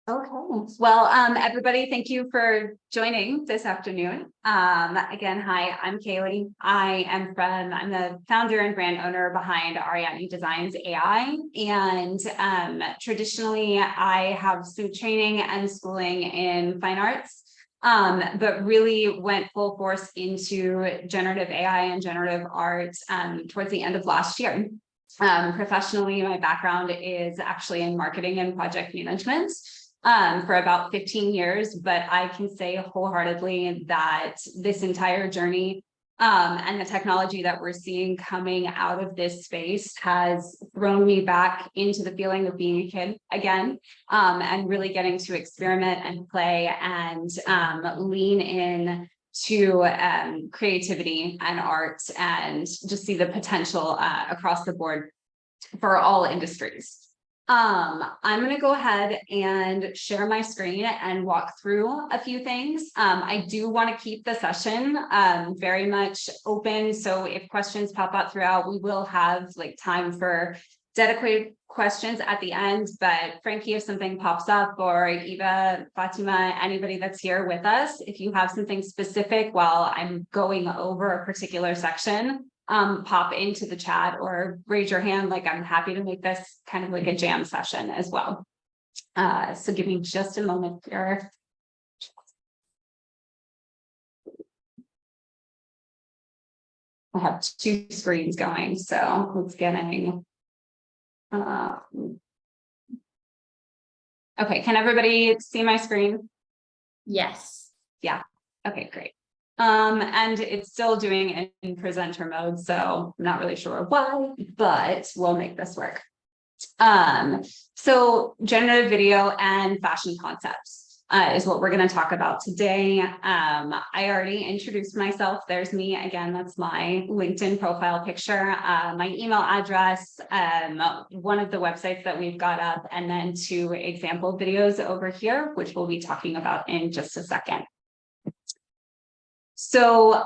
Okay. Well, everybody, thank you for joining this afternoon. Again, hi, I'm Kayleigh. I'm the founder and brand owner behind Ariadne Designs AI. And traditionally, I have some training and schooling in fine arts, but really went full force into generative AI and generative art towards the end of last year. Professionally, my background is actually in marketing and project management. For about 15 years, but I can say wholeheartedly that this entire journey and the technology that we're seeing coming out of this space has thrown me back into the feeling of being a kid again, and really getting to experiment and play and lean in to creativity and art and just see the potential across the board for all industries. I'm going to go ahead and share my screen and walk through a few things. I do want to keep the session very much open. So if questions pop up throughout, we will have time for dedicated questions at the end. But Frankie, if something pops up, or Eva, Fatima, anybody that's here with us, if you have something specific while I'm going over a particular section, pop into the chat or raise your hand. I'm happy to make this kind of like a jam session as well. So give me just a moment here. I have two screens going, so it's getting. Okay, can everybody see my screen? Yes. Yeah. Okay, great. And it's still doing in presenter mode, so I'm not really sure why, but we'll make this work. So generative video and fashion concepts is what we're going to talk about today. I already introduced myself. There's me again. That's my LinkedIn profile picture, my email address, one of the websites that we've got up, and then 2 example videos over here, which we'll be talking about in just a second. So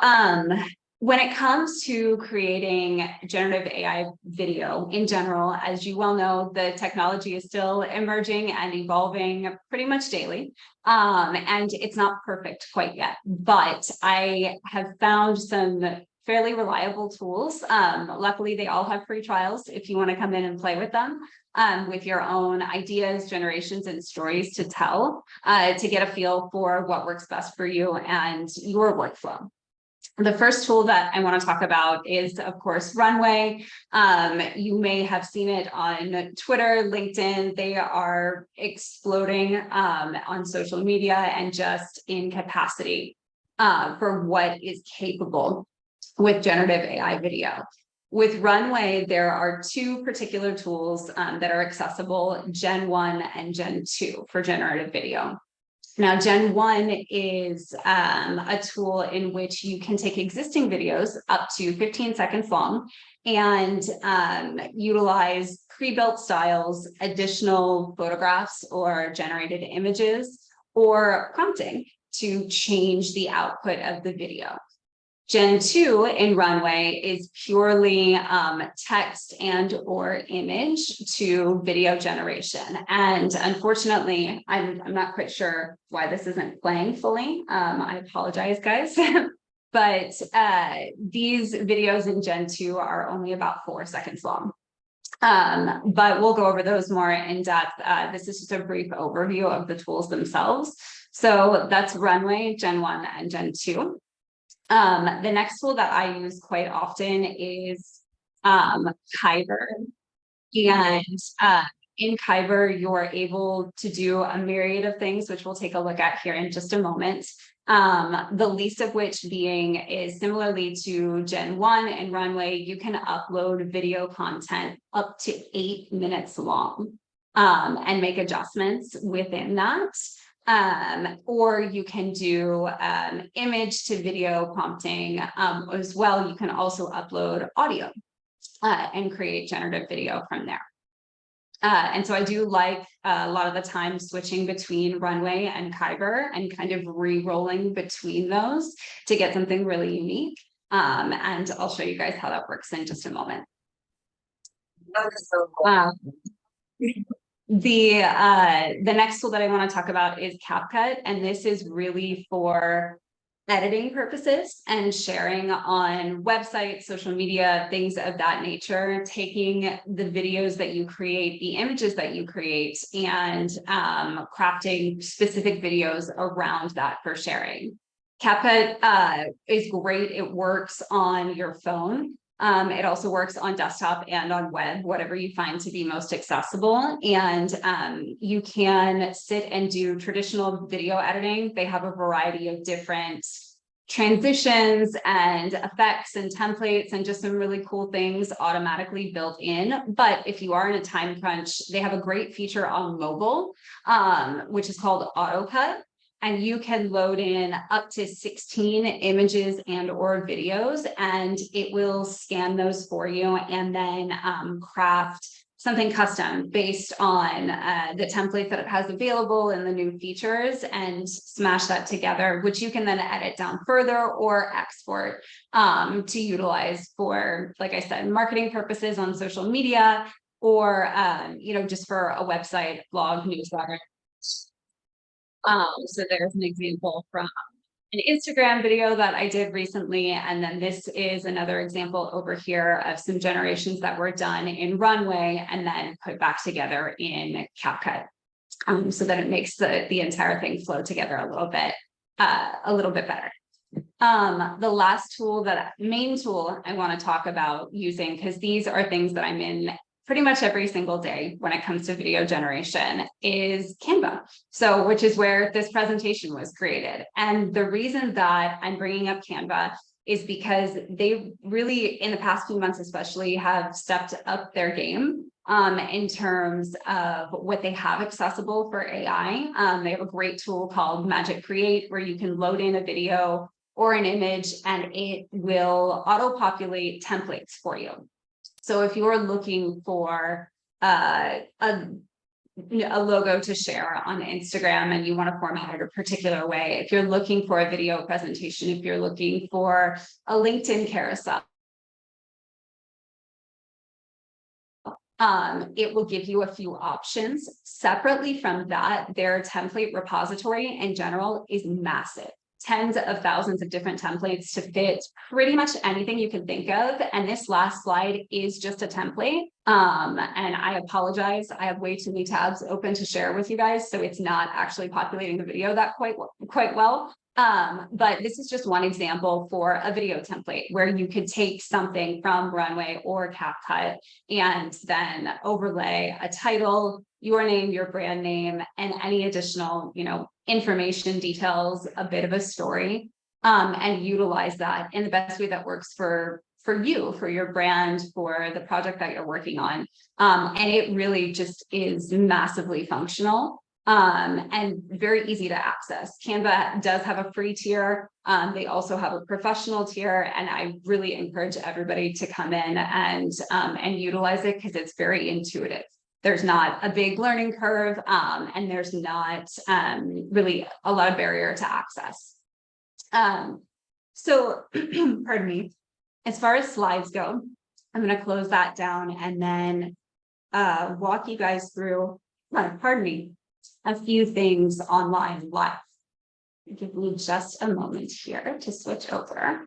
when it comes to creating generative AI video in general, as you well know, the technology is still emerging and evolving pretty much daily. And it's not perfect quite yet, but I have found some fairly reliable tools. Luckily, they all have free trials if you want to come in and play with them. With your own ideas, generations, and stories to tell, to get a feel for what works best for you and your workflow. The first tool that I want to talk about is, of course, Runway. You may have seen it on Twitter, LinkedIn. They are exploding on social media and just in capacity for what is capable with generative AI video. With Runway, there are 2 particular tools that are accessible, Gen 1 and Gen 2 for generative video. Now, Gen 1 is a tool in which you can take existing videos up to 15 seconds long and utilize pre-built styles, additional photographs or generated images, or prompting to change the output of the video. Gen 2 in Runway is purely text and or image to video generation. And unfortunately, I'm not quite sure why this isn't playing fully. I apologize, guys. But these videos in Gen 2 are only about 4 seconds long. But we'll go over those more in depth. This is just a brief overview of the tools themselves. So that's Runway, Gen 1 and Gen 2. The next tool that I use quite often is Kaiber. And in Kaiber, you're able to do a myriad of things, which we'll take a look at here in just a moment. The least of which being is similarly to Gen 1 and Runway, you can upload video content up to 8 minutes long and make adjustments within that. Or you can do image to video prompting as well. You can also upload audio and create generative video from there. And so I do like a lot of the time switching between Runway and Kaiber and kind of re-rolling between those to get something really unique. And I'll show you guys how that works in just a moment. The next tool that I want to talk about is CapCut, and this is really for editing purposes and sharing on websites, social media, things of that nature, taking the videos that you create, the images that you create, and crafting specific videos around that for sharing. CapCut is great. It works on your phone. It also works on desktop and on web, whatever you find to be most accessible. And you can sit and do traditional video editing. They have a variety of different transitions and effects and templates and just some really cool things automatically built in. But if you are in a time crunch, they have a great feature on mobile, which is called AutoCut. And you can load in up to 16 images and or videos, and it will scan those for you and then craft something custom based on the template that it has available and the new features, and smash that together, which you can then edit down further or export to utilize for, like I said, marketing purposes on social media, or just for a website, blog, newsletter. So there's an example from an Instagram video that I did recently. And then this is another example over here of some generations that were done in Runway and then put back together in CapCut. So that it makes the entire thing flow together a little bit better. The last tool, main tool I want to talk about using, because these are things that I'm in pretty much every single day when it comes to video generation, is Canva. So, which is where this presentation was created. And the reason that I'm bringing up Canva is because they really, in the past few months especially, have stepped up their game in terms of what they have accessible for AI. They have a great tool called Magic Create, where you can load in a video or an image and it will auto-populate templates for you. So if you're looking for a logo to share on Instagram and you want to format it a particular way, if you're looking for a video presentation, if you're looking for a LinkedIn carousel, it will give you a few options. Separately from that, their template repository in general is massive. Tens of thousands of different templates to fit pretty much anything you can think of. And this last slide is just a template. And I apologize, I have way too many tabs open to share with you guys, so it's not actually populating the video that quite well. But this is just one example for a video template where you could take something from Runway or CapCut and then overlay a title, your name, your brand name, and any additional, information, details, a bit of a story, and utilize that in the best way that works for you, for your brand, for the project that you're working on. And it really just is massively functional. And very easy to access. Canva does have a free tier. They also have a professional tier, and I really encourage everybody to come in and utilize it because it's very intuitive. There's not a big learning curve, and there's not really a lot of barrier to access. So, pardon me. As far as slides go, I'm going to close that down and then walk you guys through. Pardon me. A few things online live. Give me just a moment here to switch over.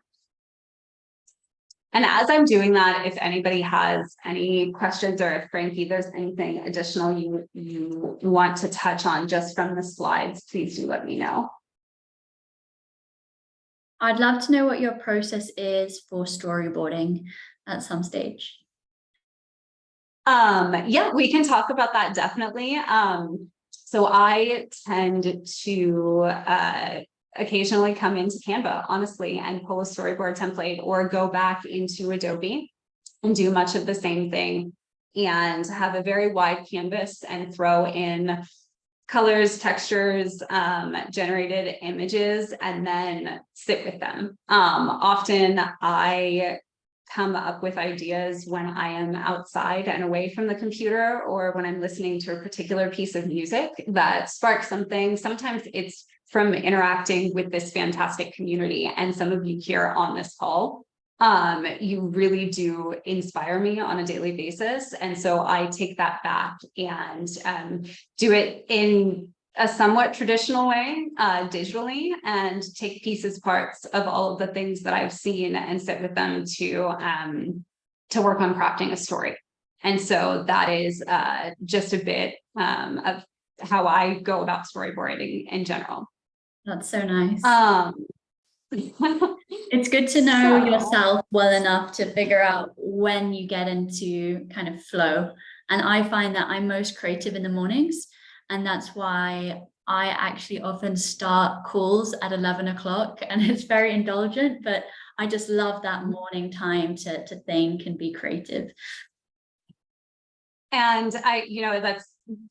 And as I'm doing that, if anybody has any questions, or if Frankie, there's anything additional you want to touch on just from the slides, please do let me know. I'd love to know what your process is for storyboarding at some stage. Yeah, we can talk about that definitely. So I tend to occasionally come into Canva, honestly, and pull a storyboard template, or go back into Adobe and do much of the same thing, and have a very wide canvas and throw in colors, textures, generated images, and then sit with them. Often I come up with ideas when I am outside and away from the computer, or when I'm listening to a particular piece of music that sparks something. Sometimes it's from interacting with this fantastic community and some of you here on this call. you really do inspire me on a daily basis. And so I take that back and do it in a somewhat traditional way, digitally, and take pieces, parts of all of the things that I've seen and sit with them to work on crafting a story. And so that is just a bit of how I go about storyboarding in general. That's so nice. Um, It's good to know So- yourself well enough to figure out when you get into kind of flow. And I find that I'm most creative in the mornings. And that's why I actually often start calls at 11 o'clock. And it's very indulgent, but I just love that morning time to think and be creative. And that's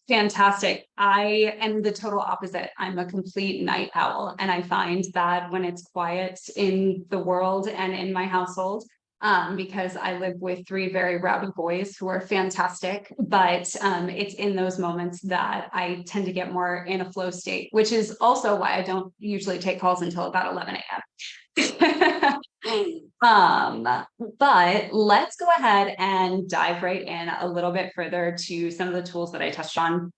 fantastic. I am the total opposite. I'm a complete night owl. And I find that when it's quiet in the world and in my household, because I live with 3 very rowdy boys who are fantastic, but it's in those moments that I tend to get more in a flow state, which is also why I don't usually take calls until about 11 a.m. But let's go ahead and dive right in a little bit further to some of the tools that I touched on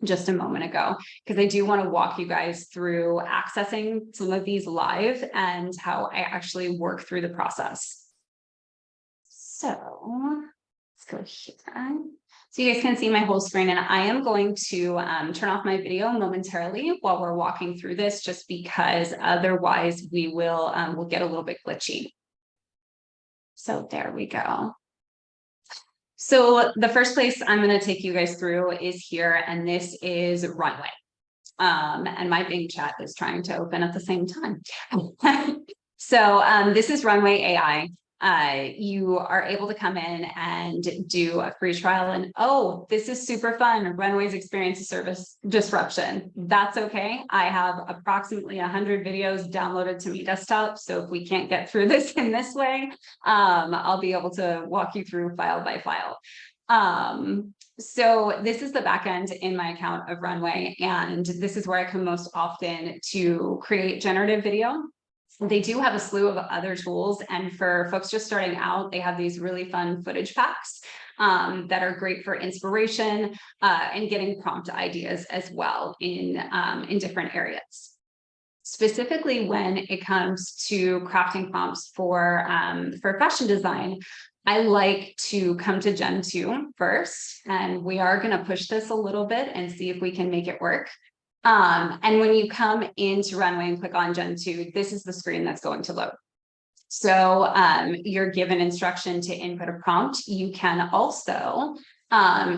just a moment ago, because I do want to walk you guys through accessing some of these live and how I actually work through the process. So let's go here. So you guys can see my whole screen, and I am going to turn off my video momentarily while we're walking through this, just because otherwise we will we'll get a little bit glitchy. So there we go. So the first place I'm going to take you guys through is here, and this is Runway. And my Bing chat is trying to open at the same time. So this is Runway AI. You are able to come in and do a free trial, and oh, this is super fun. Runway's experience service disruption. That's okay. I have approximately 100 videos downloaded to my desktop. So if we can't get through this in this way, I'll be able to walk you through file by file. So this is the back end in my account of Runway, and this is where I come most often to create generative video. They do have a slew of other tools, and for folks just starting out, they have these really fun footage packs that are great for inspiration and getting prompt ideas as well in different areas. Specifically, when it comes to crafting prompts for fashion design, I like to come to Gen 2 first, and we are going to push this a little bit and see if we can make it work. And when you come into Runway and click on Gen 2, this is the screen that's going to load. So you're given instruction to input a prompt. You can also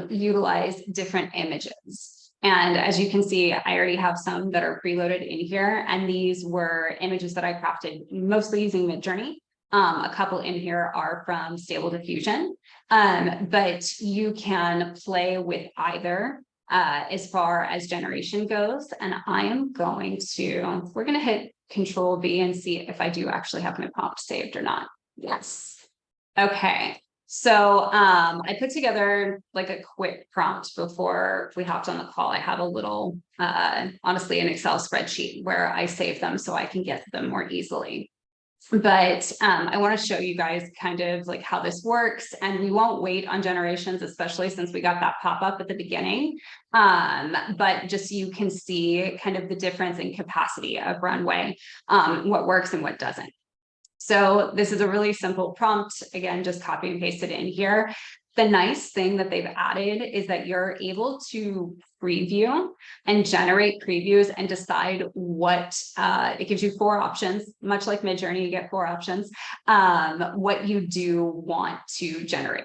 utilize different images. And as you can see, I already have some that are preloaded in here. And these were images that I crafted mostly using Midjourney. A couple in here are from Stable Diffusion, but you can play with either as far as generation goes. And we're going to hit Control V and see if I do actually have my prompt saved or not. Yes. Okay. So I put together like a quick prompt before we hopped on the call. I have a little, honestly, an Excel spreadsheet where I save them so I can get them more easily. But I want to show you guys kind of like how this works, and we won't wait on generations, especially since we got that pop-up at the beginning. But just so you can see kind of the difference in capacity of Runway, what works and what doesn't. So this is a really simple prompt. Again, just copy and paste it in here. The nice thing that they've added is that you're able to preview and generate previews and decide what, it gives you 4 options, much like Midjourney, you get 4 options, what you do want to generate.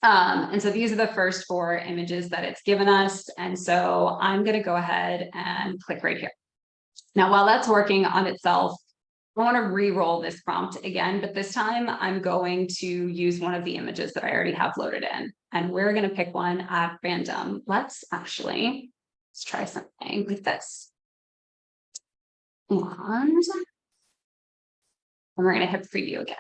And so these are the first 4 images that it's given us. And so I'm going to go ahead and click right here. Now, while that's working on itself, I want to re-roll this prompt again, but this time I'm going to use one of the images that I already have loaded in, and we're going to pick one at random. Let's try something with this. And we're going to hit preview again.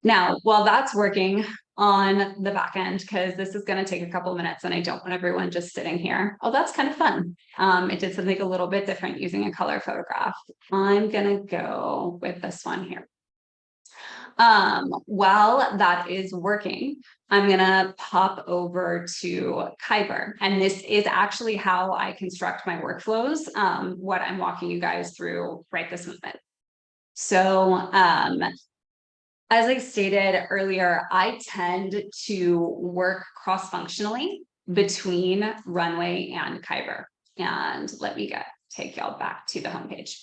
Now, while that's working on the back end, because this is going to take a couple of minutes and I don't want everyone just sitting here. Oh, that's kind of fun. It did something a little bit different using a color photograph. I'm going to go with this one here. While that is working, I'm gonna pop over to Kaiber, and this is actually how I construct my workflows, what I'm walking you guys through right this moment. So as I stated earlier, I tend to work cross-functionally between Runway and Kaiber. And let me take y'all back to the homepage.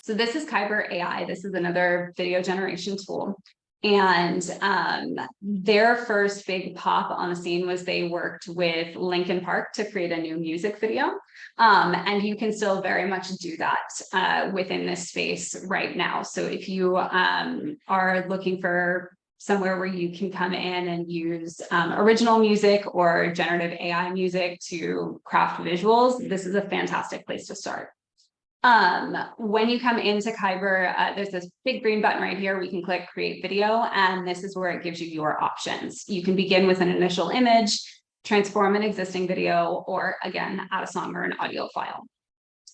So this is Kaiber AI. This is another video generation tool. And their first big pop on the scene was they worked with Linkin Park to create a new music video. And you can still very much do that within this space right now. So if you are looking for somewhere where you can come in and use original music or generative AI music to craft visuals, this is a fantastic place to start. When you come into Kaiber, there's this big green button right here. We can click create video, and this is where it gives you your options. You can begin with an initial image, transform an existing video, or again, add a song or an audio file.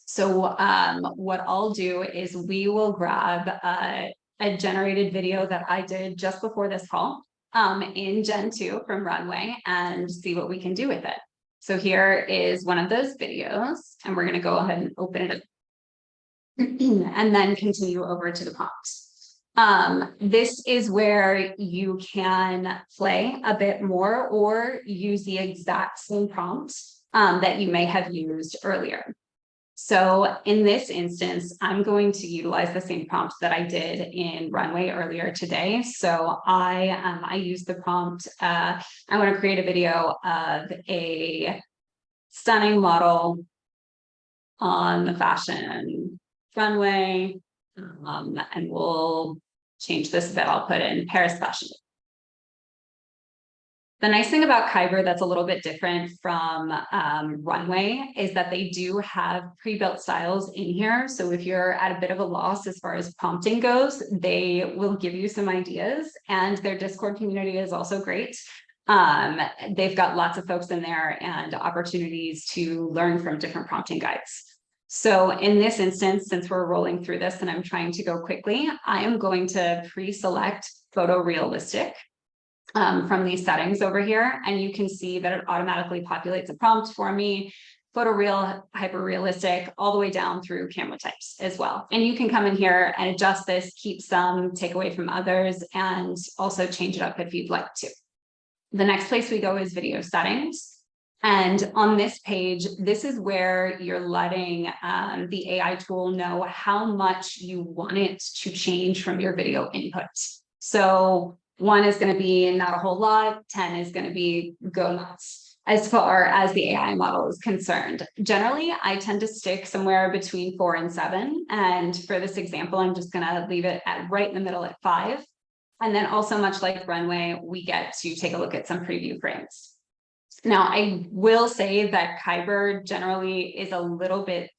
So what I'll do is we will grab a generated video that I did just before this call in Gen 2 from Runway and see what we can do with it. So here is one of those videos, and we're going to go ahead and open it up and then continue over to the prompt. This is where you can play a bit more or use the exact same prompt that you may have used earlier. So in this instance, I'm going to utilize the same prompt that I did in Runway earlier today. So I used the prompt, I want to create a video of a stunning model on the fashion runway, and we'll change this a bit. I'll put in Paris fashion. The nice thing about Kaiber that's a little bit different from Runway is that they do have pre-built styles in here. So if you're at a bit of a loss as far as prompting goes, they will give you some ideas, and their Discord community is also great. They've got lots of folks in there and opportunities to learn from different prompting guides. So in this instance, since we're rolling through this and I'm trying to go quickly, I am going to pre-select photorealistic from these settings over here. And you can see that it automatically populates a prompt for me, photoreal, hyper-realistic, all the way down through camera types as well. And you can come in here and adjust this, keep some, take away from others, and also change it up if you'd like to. The next place we go is video settings. And on this page, this is where you're letting the AI tool know how much you want it to change from your video input. So 1 is going to be not a whole lot, 10 is going to be go nuts as far as the AI model is concerned. Generally, I tend to stick somewhere between 4 and 7. And for this example, I'm just going to leave it at right in the middle at 5. And then also, much like Runway, we get to take a look at some preview frames. Now, I will say that Kaiber generally is a little bit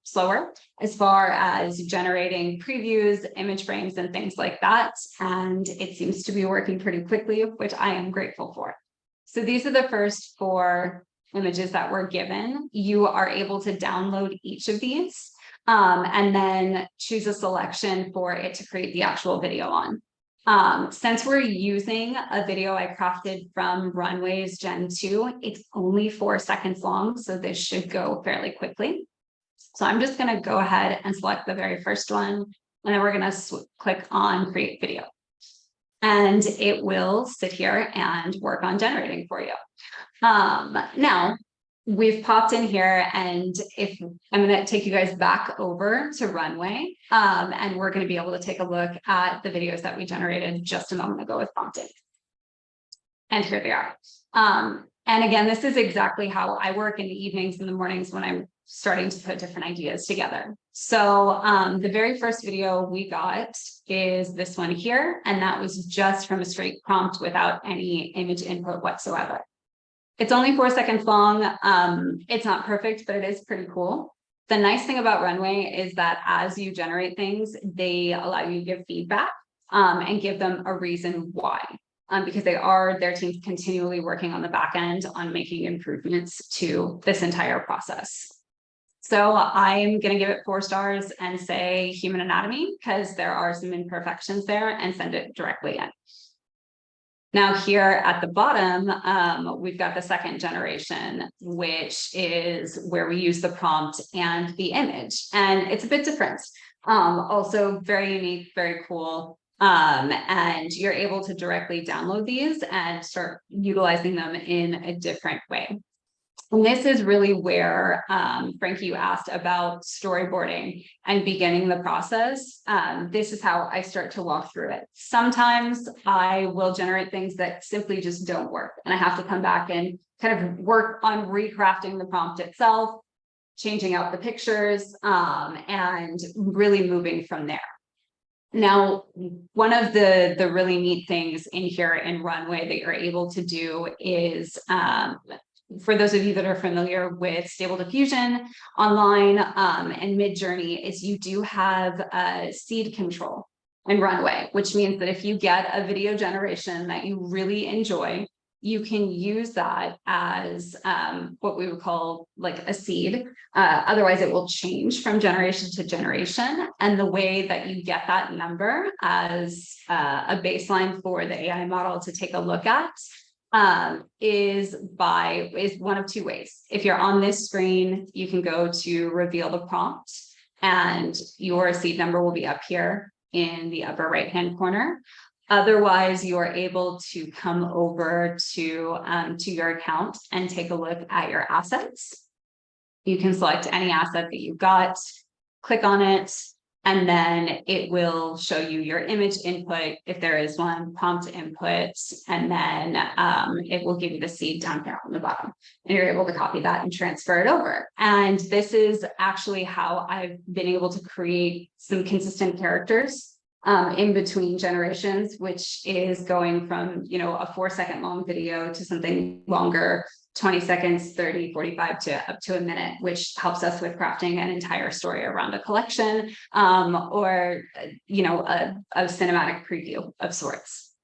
slower as far as generating previews, image frames, and things like that. And it seems to be working pretty quickly, which I am grateful for. So these are the first 4 images that were given. You are able to download each of these and then choose a selection for it to create the actual video on. Since we're using a video I crafted from Runway's Gen 2, it's only 4 seconds long, so this should go fairly quickly. So I'm just going to go ahead and select the very first one, and then we're going to click on create video. And it will sit here and work on generating for you. Now, we've popped in here, and I'm going to take you guys back over to Runway, and we're going to be able to take a look at the videos that we generated just a moment ago with prompting. And here they are. And again, this is exactly how I work in the evenings and the mornings when I'm starting to put different ideas together. So the very first video we got is this one here, and that was just from a straight prompt without any image input whatsoever. It's only 4 seconds long. It's not perfect, but it is pretty cool. The nice thing about Runway is that as you generate things, they allow you to give feedback and give them a reason why, because their team's continually working on the back end on making improvements to this entire process. So I'm going to give it 4 stars and say human anatomy, because there are some imperfections there, and send it directly in. Now here at the bottom, we've got the second generation, which is where we use the prompt and the image, and it's a bit different. Also very unique, very cool. And you're able to directly download these and start utilizing them in a different way. And this is really where, Frankie, you asked about storyboarding and beginning the process. This is how I start to walk through it. Sometimes I will generate things that simply just don't work, and I have to come back and kind of work on recrafting the prompt itself, changing out the pictures, and really moving from there. Now, one of the really neat things in here in Runway that you're able to do is, for those of you that are familiar with Stable Diffusion online and Midjourney, is you do have a seed control in Runway, which means that if you get a video generation that you really enjoy, you can use that as what we would call like a seed. Otherwise, it will change from generation to generation. And the way that you get that number as a baseline for the AI model to take a look at is one of 2 ways. If you're on this screen, you can go to reveal the prompt, and your seed number will be up here in the upper right hand corner. Otherwise, you are able to come over to your account and take a look at your assets. You can select any asset that you've got, click on it, and then it will show you your image input, if there is one, prompt input, and then it will give you the seed down here on the bottom. And you're able to copy that and transfer it over. And this is actually how I've been able to create some consistent characters in between generations, which is going from, a 4-second long video to something longer, 20 seconds, 30, 45 to up to a minute, which helps us with crafting an entire story around a collection, or, a cinematic preview of sorts.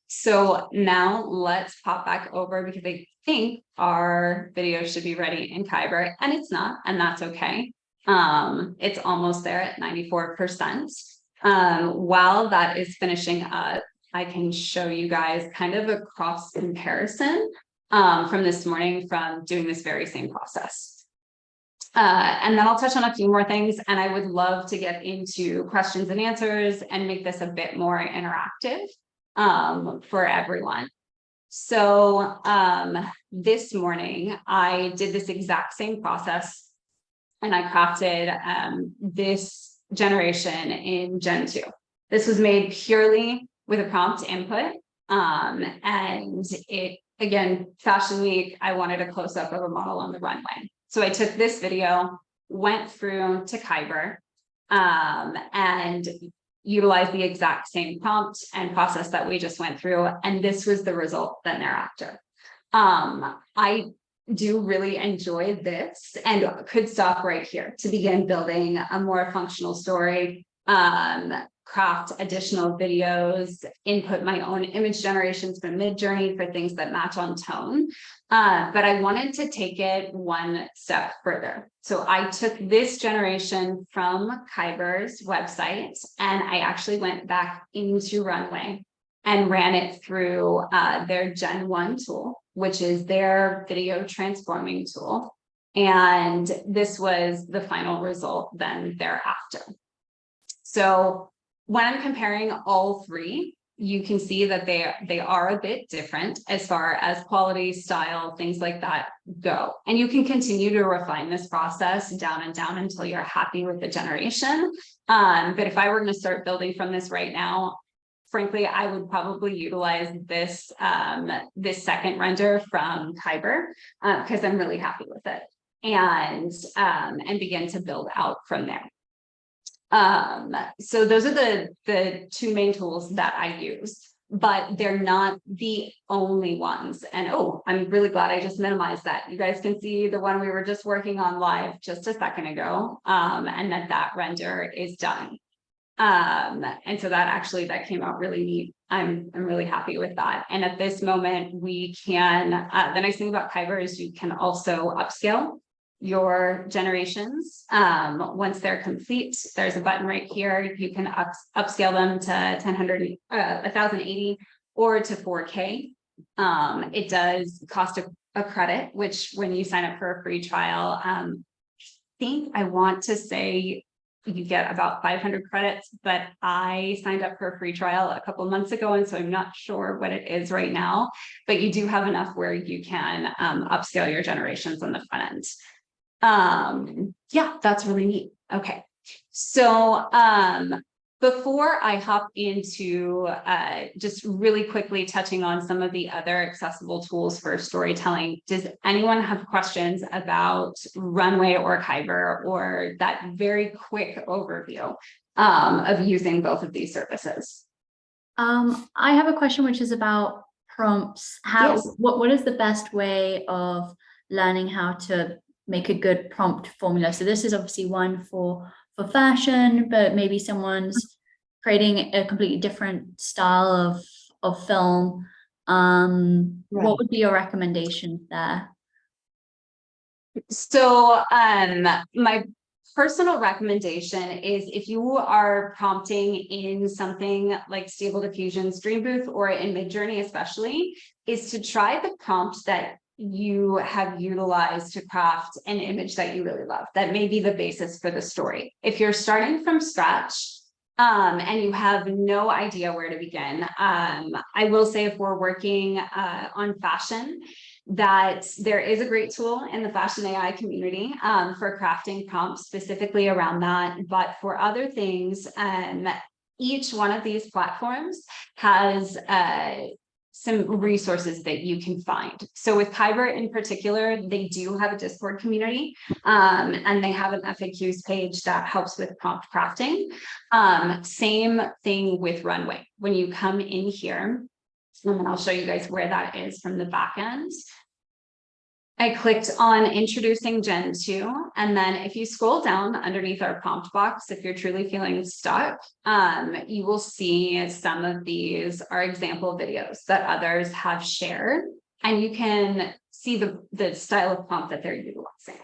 So now let's pop back over, because I think our video should be ready in Kaiber, and it's not, and that's okay. It's almost there at 94%. While that is finishing up, I can show you guys kind of a cross comparison from this morning from doing this very same process. And then I'll touch on a few more things, and I would love to get into questions and answers and make this a bit more interactive for everyone. So this morning, I did this exact same process, and I crafted this generation in Gen 2. This was made purely with a prompt input. And it, again, Fashion Week, I wanted a close-up of a model on the runway. So I took this video, went through to Kaiber, and utilized the exact same prompt and process that we just went through. And this was the result then thereafter. I do really enjoy this and could stop right here to begin building a more functional story, craft additional videos, input my own image generations from Midjourney for things that match on tone. But I wanted to take it one step further. So I took this generation from Kaiber's website, and I actually went back into Runway and ran it through their Gen 1 tool, which is their video transforming tool. And this was the final result then thereafter. So when I'm comparing all 3, you can see that they are a bit different as far as quality, style, things like that go. And you can continue to refine this process down and down until you're happy with the generation. But if I were going to start building from this right now, frankly, I would probably utilize this this second render from Kaiber because I'm really happy with it, and begin to build out from there. So those are the 2 main tools that I use, but they're not the only ones. And I'm really glad I just minimized that. You guys can see the one we were just working on live just a second ago, and that render is done. And so that came out really neat. I'm really happy with that. And at this moment, we can, the nice thing about Kaiber is you can also upscale your generations. Once they're complete, there's a button right here. You can upscale them to 1080 or to 4K. It does cost a credit, which when you sign up for a free trial, I want to say you get about 500 credits, but I signed up for a free trial a couple months ago, and so I'm not sure what it is right now, but you do have enough where you can upscale your generations on the front end. Yeah, that's really neat. Okay, so before I hop into just really quickly touching on some of the other accessible tools for storytelling, does anyone have questions about Runway or Kaiber, or that very quick overview of using both of these services? I have a question which is about prompts. Yes. What is the best way of learning how to make a good prompt formula? So this is obviously one for fashion, but maybe someone's creating a completely different style of film. What would be your recommendation there? So my personal recommendation is, if you are prompting in something like Stable Diffusion's Dream Booth or in Midjourney especially, is to try the prompt that you have utilized to craft an image that you really love, that may be the basis for the story. If you're starting from scratch and you have no idea where to begin, I will say, if we're working on fashion, that there is a great tool in the fashion AI community for crafting prompts specifically around that. But for other things, each one of these platforms has some resources that you can find. So with Kaiber in particular, they do have a Discord community, and they have an FAQs page that helps with prompt crafting. Same thing with Runway. When you come in here, and I'll show you guys where that is from the back end. I clicked on introducing Gen 2, and then if you scroll down underneath our prompt box, if you're truly feeling stuck, you will see some of these are example videos that others have shared, and you can see the style of prompt that they're utilizing.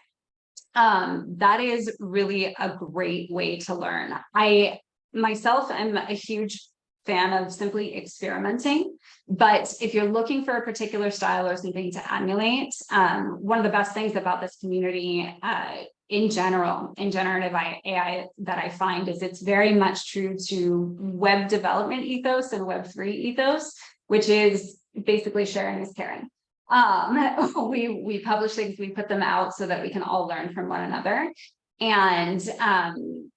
That is really a great way to learn. I myself am a huge fan of simply experimenting, but if you're looking for a particular style or something to emulate, one of the best things about this community in general, in generative AI, that I find is it's very much true to web development ethos and Web3 ethos, which is basically sharing is caring. We publish things, we put them out so that we can all learn from one another. And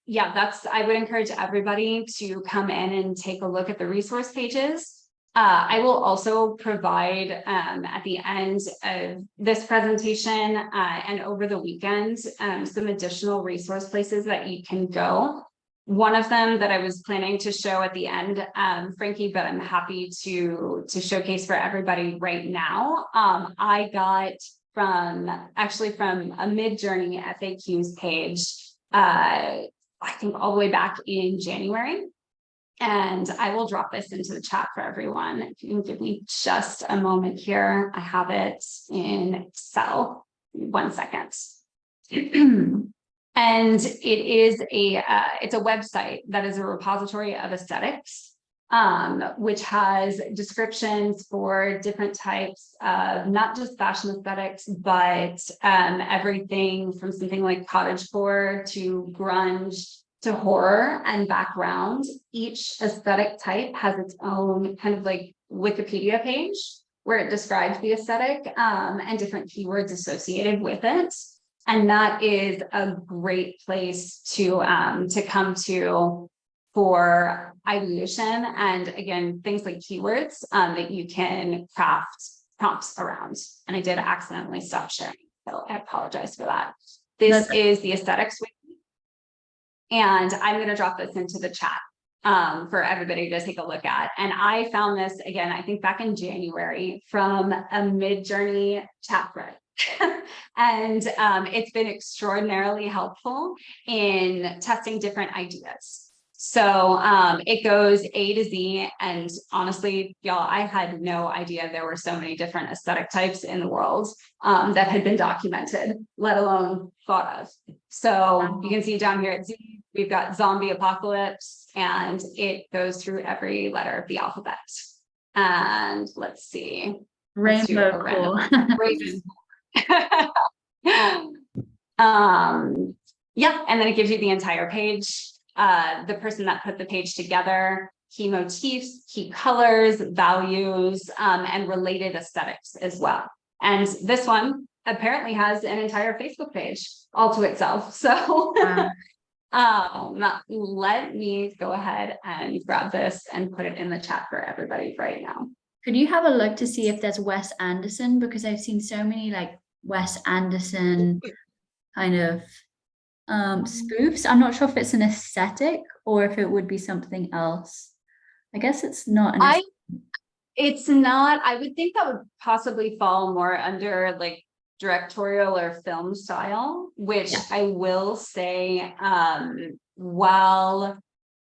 yeah, I would encourage everybody to come in and take a look at the resource pages. I will also provide at the end of this presentation and over the weekend some additional resource places that you can go. One of them that I was planning to show at the end, Frankie, but I'm happy to showcase for everybody right now. I got from a Midjourney FAQs page, I think all the way back in January. And I will drop this into the chat for everyone. If you can give me just a moment here, I have it in Excel. 1 second. And it's a website that is a repository of aesthetics, which has descriptions for different types of not just fashion aesthetics, but everything from something like cottagecore to grunge to horror and background. Each aesthetic type has its own kind of like Wikipedia page where it describes the aesthetic and different keywords associated with it. And that is a great place to come to for ideation. And again, things like keywords that you can craft prompts around. And I did accidentally stop sharing, so I apologize for that. This is the aesthetics week. And I'm going to drop this into the chat for everybody to take a look at. And I found this, again, I think back in January from a Midjourney chat thread. And it's been extraordinarily helpful in testing different ideas. So it goes A to Z. And honestly, y'all, I had no idea there were so many different aesthetic types in the world that had been documented, let alone thought of. So you can see down here at Z, we've got zombie apocalypse, and it goes through every letter of the alphabet. And let's see. Let's do Rainbow a random cool. Raven. Yeah, and then it gives you the entire page. The person that put the page together, key motifs, key colors, values, and related aesthetics as well. And this one apparently has an entire Facebook page all to itself. So let me go ahead and grab this and put it in the chat for everybody right now. Could you have a look to see if there's Wes Anderson? Because I've seen so many like Wes Anderson kind of spoofs. I'm not sure if it's an aesthetic or if it would be something else. I guess it's not an it's not. I would think that would possibly fall more under like directorial or film style, which I will say, while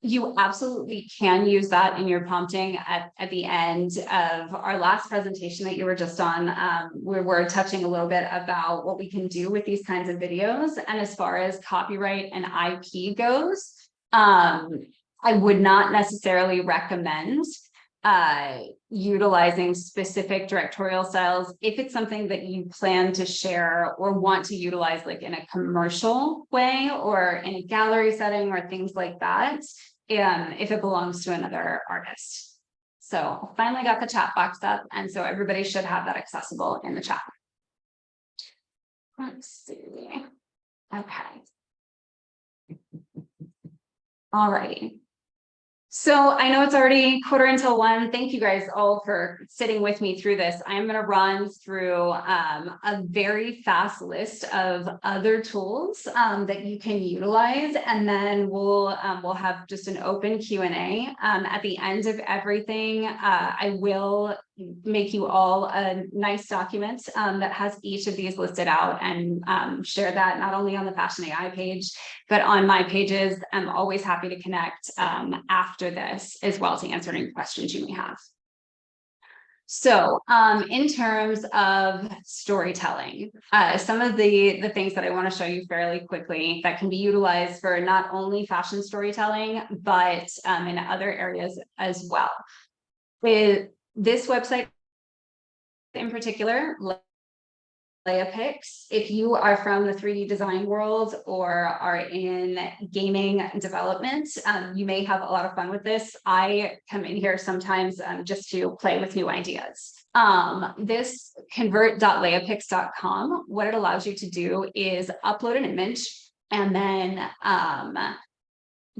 you absolutely can use that in your prompting at the end of our last presentation that you were just on, we were touching a little bit about what we can do with these kinds of videos. And as far as copyright and IP goes, I would not necessarily recommend utilizing specific directorial styles if it's something that you plan to share or want to utilize like in a commercial way or in a gallery setting or things like that, if it belongs to another artist. So finally got the chat box up, and so everybody should have that accessible in the chat. Let's see. Okay. All righty. So I know it's already 1:15. Thank you guys all for sitting with me through this. I'm going to run through a very fast list of other tools that you can utilize, and then we'll have just an open Q&A. At the end of everything, I will make you all a nice document that has each of these listed out, and share that not only on the Fashion AI page, but on my pages. I'm always happy to connect after this as well to answer any questions you may have. So in terms of storytelling, some of the things that I want to show you fairly quickly that can be utilized for not only fashion storytelling, but in other areas as well. With this website in particular, Leia-Pix, if you are from the 3D design world or are in gaming development, you may have a lot of fun with this. I come in here sometimes just to play with new ideas. This convert.leiapix.com, what it allows you to do is upload an image and then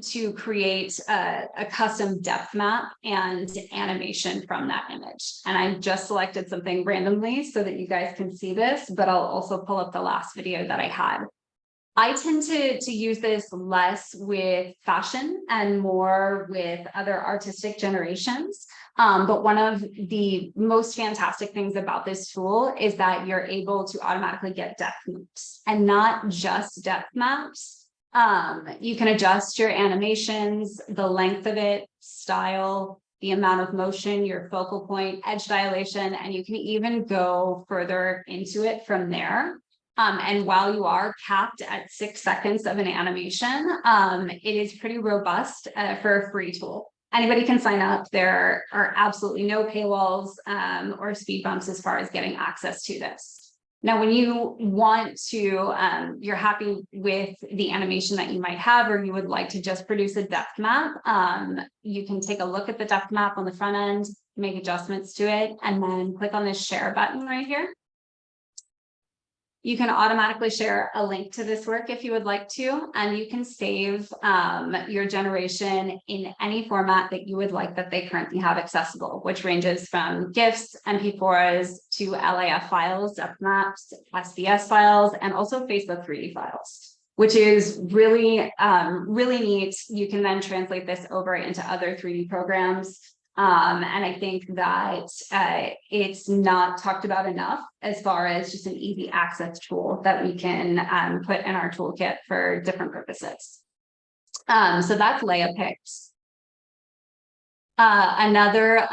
to create a custom depth map and animation from that image. And I just selected something randomly so that you guys can see this, but I'll also pull up the last video that I had. I tend to use this less with fashion and more with other artistic generations. But one of the most fantastic things about this tool is that you're able to automatically get depth maps, and not just depth maps. You can adjust your animations, the length of it, style, the amount of motion, your focal point, edge dilation, and you can even go further into it from there. And while you are capped at 6 seconds of an animation, it is pretty robust for a free tool. Anybody can sign up. There are absolutely no paywalls or speed bumps as far as getting access to this. Now, when you want to, you're happy with the animation that you might have, or you would like to just produce a depth map, you can take a look at the depth map on the front end, make adjustments to it, and then click on this share button right here. You can automatically share a link to this work if you would like to, and you can save your generation in any format that you would like that they currently have accessible, which ranges from GIFs, MP4s to LAF files, depth maps, SBS files, and also Facebook 3D files, which is really, really neat. You can then translate this over into other 3D programs. And I think that it's not talked about enough as far as just an easy access tool that we can put in our toolkit for different purposes. So that's Leia picks. Another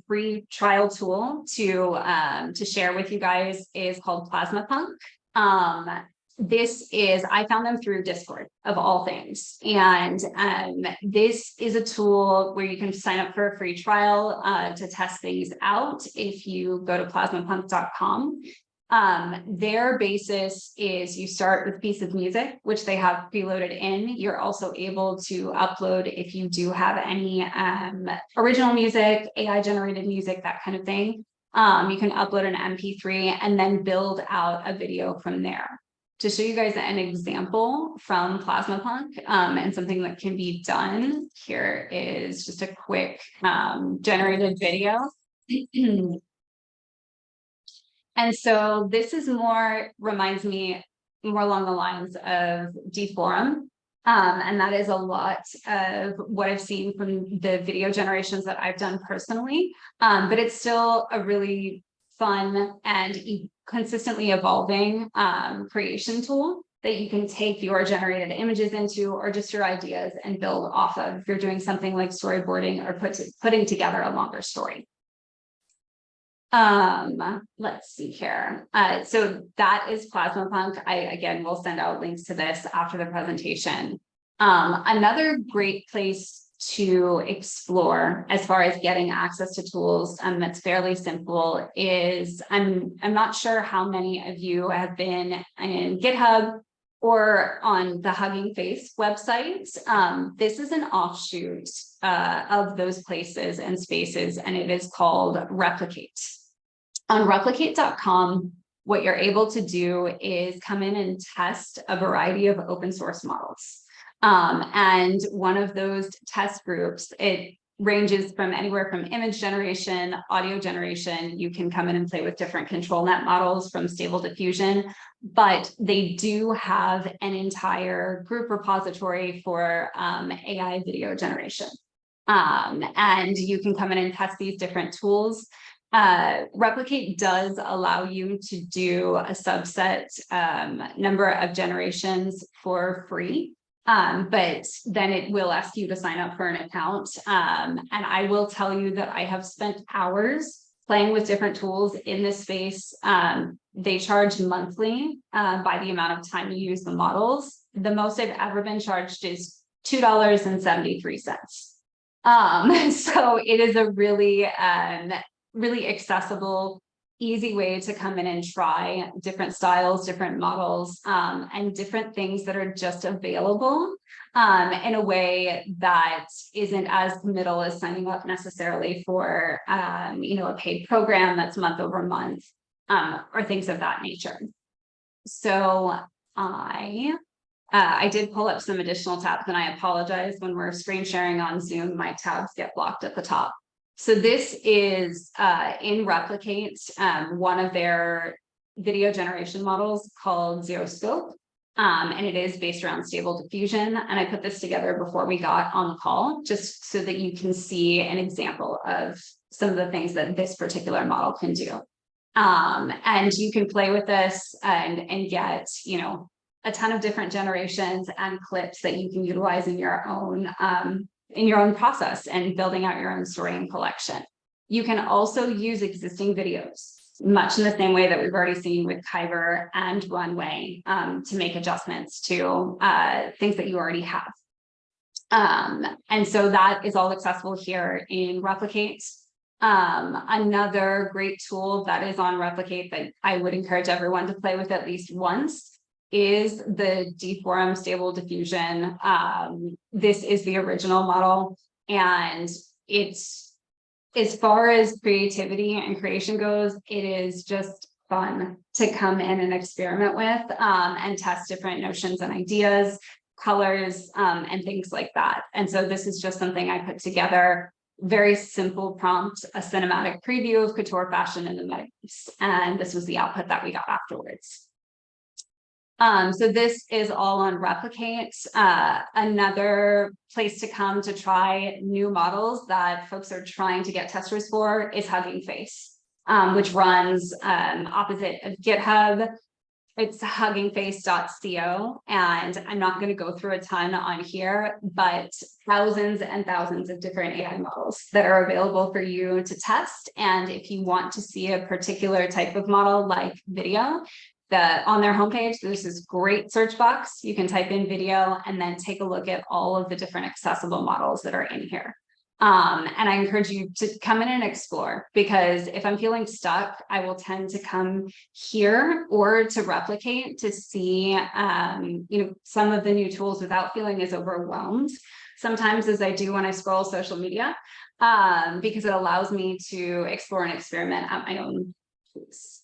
free trial tool to share with you guys is called Plasma Punk. I found them through Discord of all things. And this is a tool where you can sign up for a free trial to test things out. If you go to plasmapunk.com, their basis is you start with a piece of music, which they have preloaded in. You're also able to upload if you do have any original music, AI generated music, that kind of thing. You can upload an MP3 and then build out a video from there. To show you guys an example from Plasma Punk and something that can be done, here is just a quick generated video. And so this is reminds me more along the lines of Deforum. And that is a lot of what I've seen from the video generations that I've done personally. But it's still a really fun and consistently evolving creation tool that you can take your generated images into, or just your ideas, and build off of if you're doing something like storyboarding or putting together a longer story. Let's see here. So that is Plasma Punk. I again will send out links to this after the presentation. Another great place to explore as far as getting access to tools that's fairly simple is I'm not sure how many of you have been in GitHub or on the Hugging Face website. This is an offshoot of those places and spaces, and it is called Replicate. On replicate.com, what you're able to do is come in and test a variety of open source models. And one of those test groups, it ranges from anywhere from image generation, audio generation. You can come in and play with different control net models from Stable Diffusion, but they do have an entire group repository for AI video generation. And you can come in and test these different tools. Replicate does allow you to do a subset number of generations for free. But then it will ask you to sign up for an account. And I will tell you that I have spent hours playing with different tools in this space. They charge monthly by the amount of time you use the models. The most I've ever been charged is $2.73. So it is a really accessible, easy way to come in and try different styles, different models, and different things that are just available in a way that isn't as committal as signing up necessarily for a paid program that's month over month, or things of that nature. So I did pull up some additional tabs, and I apologize when we're screen sharing on Zoom, my tabs get blocked at the top. So this is in Replicate, one of their video generation models called Xeroscope, and it is based around Stable Diffusion. And I put this together before we got on the call, just so that you can see an example of some of the things that this particular model can do. And you can play with this and get, a ton of different generations and clips that you can utilize in your own process and building out your own story and collection. You can also use existing videos, much in the same way that we've already seen with Kaiber and Runway, to make adjustments to things that you already have. And so that is all accessible here in Replicate. Another great tool that is on Replicate that I would encourage everyone to play with at least once is the Deforum Stable Diffusion. This is the original model, and it's, as far as creativity and creation goes, it is just fun to come in and experiment with and test different notions and ideas, colors, and things like that. And so this is just something I put together. Very simple prompt, a cinematic preview of couture fashion in the metaverse, and this was the output that we got afterwards. So this is all on Replicate. Another place to come to try new models that folks are trying to get testers for is Hugging Face, which runs opposite of GitHub. It's huggingface.co, and I'm not going to go through a ton on here, but thousands and thousands of different AI models that are available for you to test. And if you want to see a particular type of model like video, on their homepage, there's this great search box. You can type in video and then take a look at all of the different accessible models that are in here. And I encourage you to come in and explore, because if I'm feeling stuck, I will tend to come here or to replicate to see, some of the new tools without feeling as overwhelmed sometimes as I do when I scroll social media, because it allows me to explore and experiment at my own pace.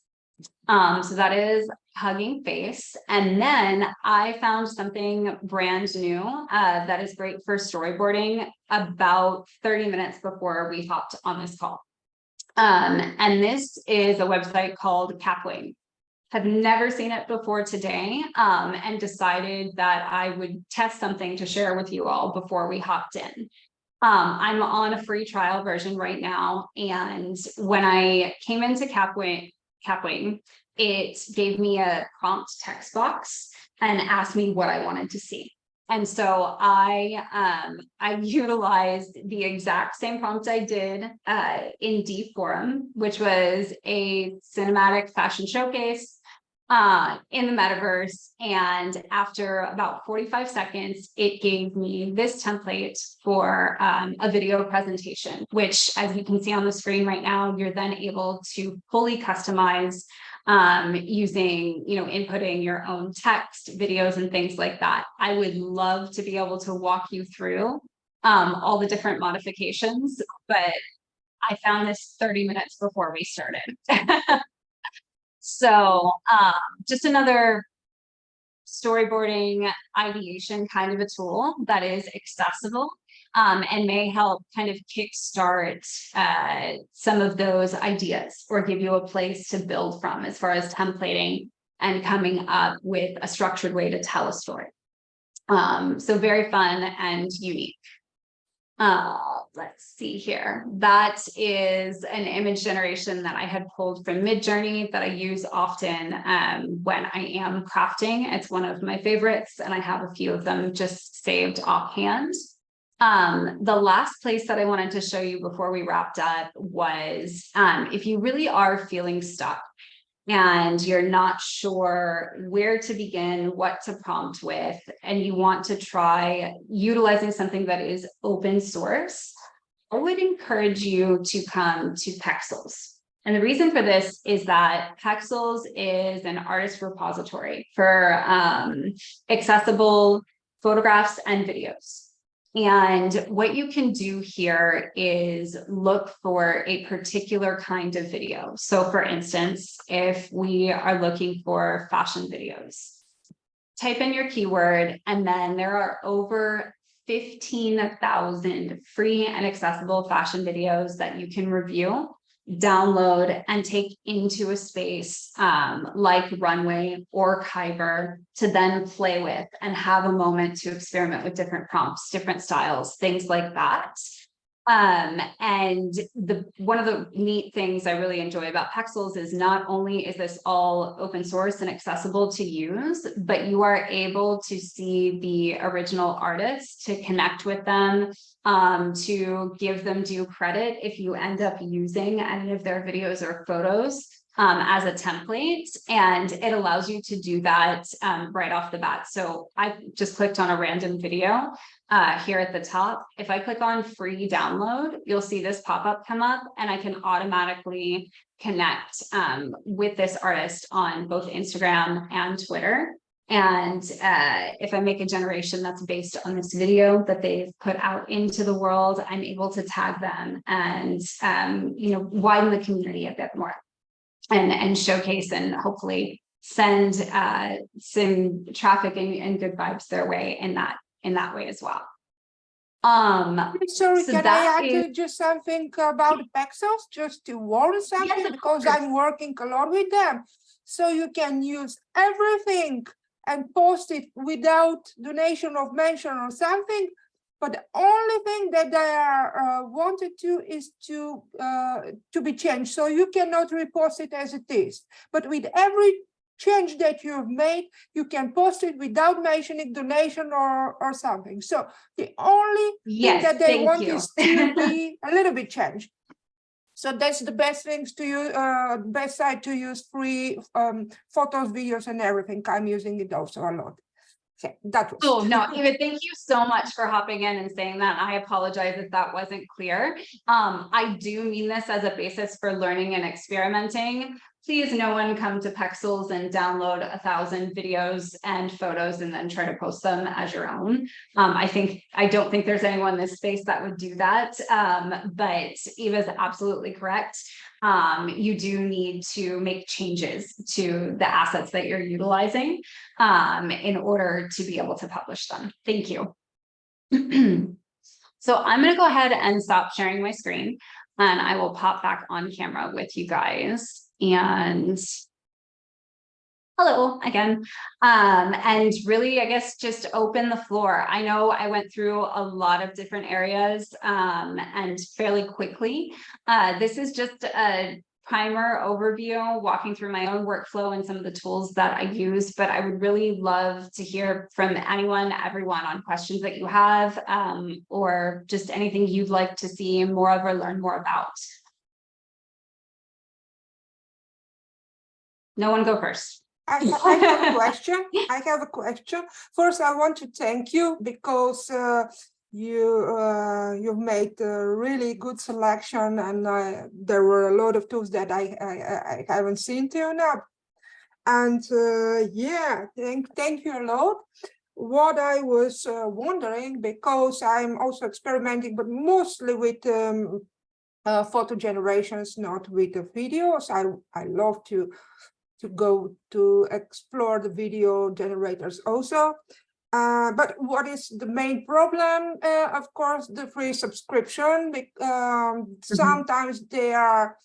So that is Hugging Face. And then I found something brand new that is great for storyboarding about 30 minutes before we hopped on this call. And this is a website called Capwing. Have never seen it before today, and decided that I would test something to share with you all before we hopped in. I'm on a free trial version right now. And when I came into Capwing, it gave me a prompt text box and asked me what I wanted to see. And so I utilized the exact same prompt I did in D Forum, which was a cinematic fashion showcase in the metaverse. And after about 45 seconds, it gave me this template for a video presentation, which, as you can see on the screen right now, you're then able to fully customize using, inputting your own text, videos, and things like that. I would love to be able to walk you through all the different modifications, but I found this 30 minutes before we started. So just another storyboarding ideation kind of a tool that is accessible and may help kind of kickstart some of those ideas or give you a place to build from as far as templating and coming up with a structured way to tell a story. So very fun and unique. Let's see here. That is an image generation that I had pulled from Midjourney that I use often when I am crafting. It's one of my favorites, and I have a few of them just saved offhand. The last place that I wanted to show you before we wrapped up was if you really are feeling stuck and you're not sure where to begin, what to prompt with, and you want to try utilizing something that is open source, I would encourage you to come to Pexels. And the reason for this is that Pexels is an artist repository for accessible photographs and videos. And what you can do here is look for a particular kind of video. So for instance, if we are looking for fashion videos, type in your keyword, and then there are over 15,000 free and accessible fashion videos that you can review, download, and take into a space like Runway or Kaiber to then play with and have a moment to experiment with different prompts, different styles, things like that. And one of the neat things I really enjoy about Pexels is not only is this all open source and accessible to use, but you are able to see the original artists, to connect with them, to give them due credit if you end up using any of their videos or photos as a template, and it allows you to do that right off the bat. So I just clicked on a random video here at the top. If I click on free download, you'll see this pop-up come up, and I can automatically connect with this artist on both Instagram and Twitter. And if I make a generation that's based on this video that they've put out into the world, I'm able to tag them and widen the community a bit more and showcase and hopefully send some traffic and good vibes their way in that way as well. Sorry, so can that I add just something about the Pexels, just to warn something, Yes, of because course. I'm working a lot with them. So you can use everything and post it without donation of mention or something. But the only thing that they are wanted to is to be changed. So you cannot repost it as it is. But with every change that you've made, you can post it without mentioning donation or something. So the only thing that they want is to be a little bit changed. So that's the best things to use, best side to use free photos, videos, and everything. I'm using it also a lot. Okay, that was. Oh, no, Eva, thank you so much for hopping in and saying that. I apologize if that wasn't clear. I do mean this as a basis for learning and experimenting. Please, no one come to Pexels and download 1,000 videos and photos and then try to post them as your own. I don't think there's anyone in this space that would do that. But Eva's absolutely correct. You do need to make changes to the assets that you're utilizing in order to be able to publish them. Thank you. So I'm going to go ahead and stop sharing my screen, and I will pop back on camera with you guys. And hello again. And really, I guess, just open the floor. I know I went through a lot of different areas and fairly quickly. This is just a primer overview, walking through my own workflow and some of the tools that I use, but I would really love to hear from anyone, everyone on questions that you have, or just anything you'd like to see more of or learn more about. No one go first. I have a question. I have a question. First, I want to thank you because you've made a really good selection, and there were a lot of tools that I haven't seen till now. And yeah, thank you a lot. What I was wondering, because I'm also experimenting, but mostly with photo generations, not with the videos. I love to go to explore the video generators also. But what is the main problem? Of course, the free subscription. Sometimes they are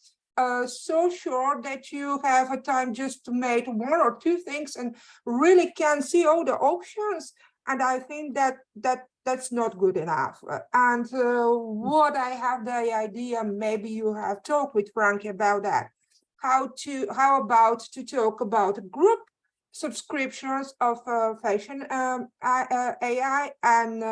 so short that you have a time just to make one or two things and really can see all the options. And I think that's not good enough. And what I have the idea, maybe you have talked with Frankie about that. How about to talk about group subscriptions of fashion AI, and